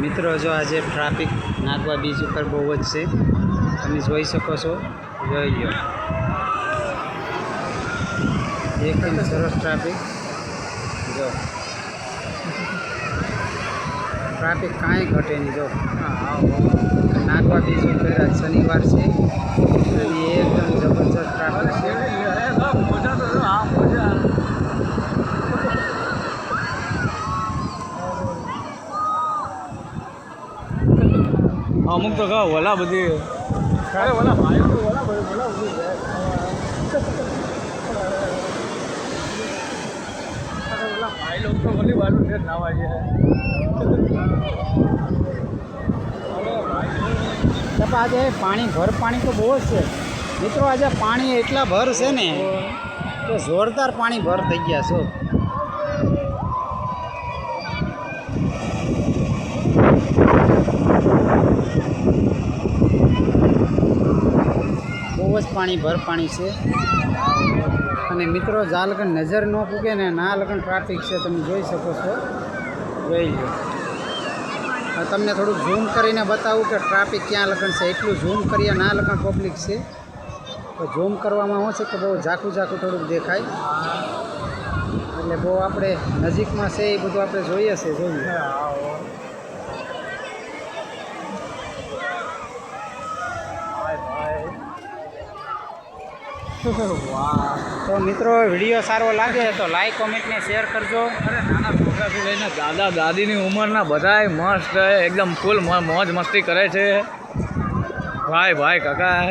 મિત્રો જો આજે ટ્રાફિક નાગવા બીચ ઉપર બહુ જ છે, તમે જોઈ શકો છો. જોઈ લો, એકદમ સરસ ટ્રાફિક. જો ટ્રાફિક કાંઈ ઘટે નહીં. જો નાગવા બીચ ઉપર આજ શનિવાર છે અને એકદમ જબરજસ્ત ટ્રાફિક છે. અમુક તો કહો ઓલા બધી ઓલા ભાઈ ઓલા બધી ભાઈ લોકો તો ઓલી બાજુ છે નાવા છે. આજે પાણી તો બહુ જ છે મિત્રો. આજે પાણી એટલા ભર છે ને કે જોરદાર પાણી ભર થઈ ગયા છો. બહુ જ પાણી છે. અને મિત્રો જા લગન નજર ન પૂગે ને ના લગન ટ્રાફિક છે, તમે જોઈ શકો છો. જોઈ લો, તમને થોડુંક ઝૂમ કરીને બતાવું કે ટ્રાફિક ક્યાં લગન છે. એટલું ઝૂમ કરીએ ના લગન પબ્લિક છે, તો ઝૂમ કરવામાં શું છે કે બહુ ઝાખું થોડુંક દેખાય. એટલે બહુ આપણે નજીકમાં છે એ બધું આપણે જોઈએ છે. જોઈએ તો મિત્રો વિડીયો સારો લાગે તો લાઈક કોમેન્ટ ને શેર કરજો. અરે નાના છોકરાથી લઈને દાદા દાદીની ઉંમરના બધાય મસ્ત એકદમ ફૂલ મોજ મસ્તી કરે છે. ભાઈ કાકા,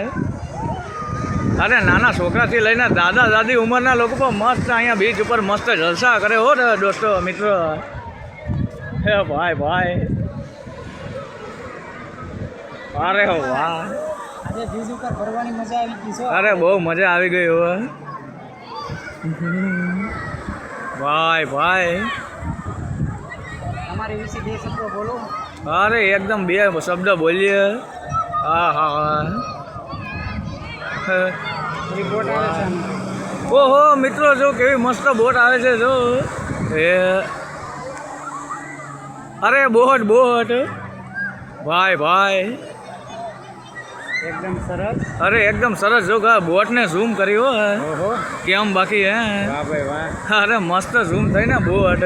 અરે નાના છોકરાથી લઈને દાદા દાદી ઉંમરના લોકો પણ મસ્ત અહીંયા બીચ ઉપર મસ્ત જલસા કરે હો દોસ્તો મિત્રો. હે ભાઈ અરે વાહ, આજે બીચ ઉપર ફરવાની મજા આવી ગઈ છે. અરે બહુ મજા આવી ગઈ હવે. ભાઈ તમારી વિશે બે શબ્દો બોલો. અરે એકદમ બે શબ્દ બોલીએ. હા બોટ આવે છે. ઓહો મિત્રો જો કેવી મસ્ત બોટ આવે છે. જો એ અરે બોટ ભાઈ એકદમ સરસ. અરે એકદમ સરસ. જો બોટને ઝૂમ કરી હો. ઓહો, કેમ બાકી હે? વાહ ભાઈ વાહ. અરે મસ્ત ઝૂમ થઈ ને બોટ.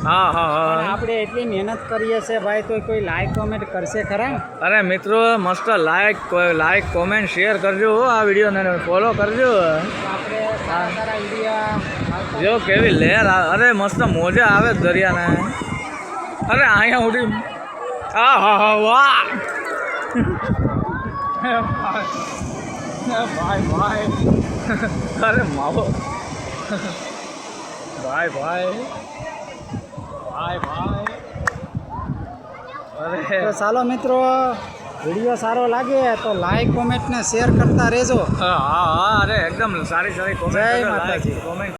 હા આપણે એટલી મહેનત કરીએ છીએ ભાઈ, તો કોઈ લાઈક કોમેન્ટ કરશે ખરા? અરે મિત્રો મસ્ત લાઈક કોમેન્ટ શેર કરજો આ વિડીયોને, ફોલો કરજો. આપણે સારા વિડીયો જો કેવી લહેર આવે. અરે મસ્ત મોજા આવે દરિયાને. અરે અહીંયા ઉડી. હા વાહ. ભાઈ અરે માવો. ભાઈ અરે તો ચાલો મિત્રો, વિડીયો સારો લાગે તો લાઈક કોમેન્ટ ને શેર કરતા રહેજો. હા અરે એકદમ સારી કોમેન્ટ. જય માતાજી. કોમેન્ટ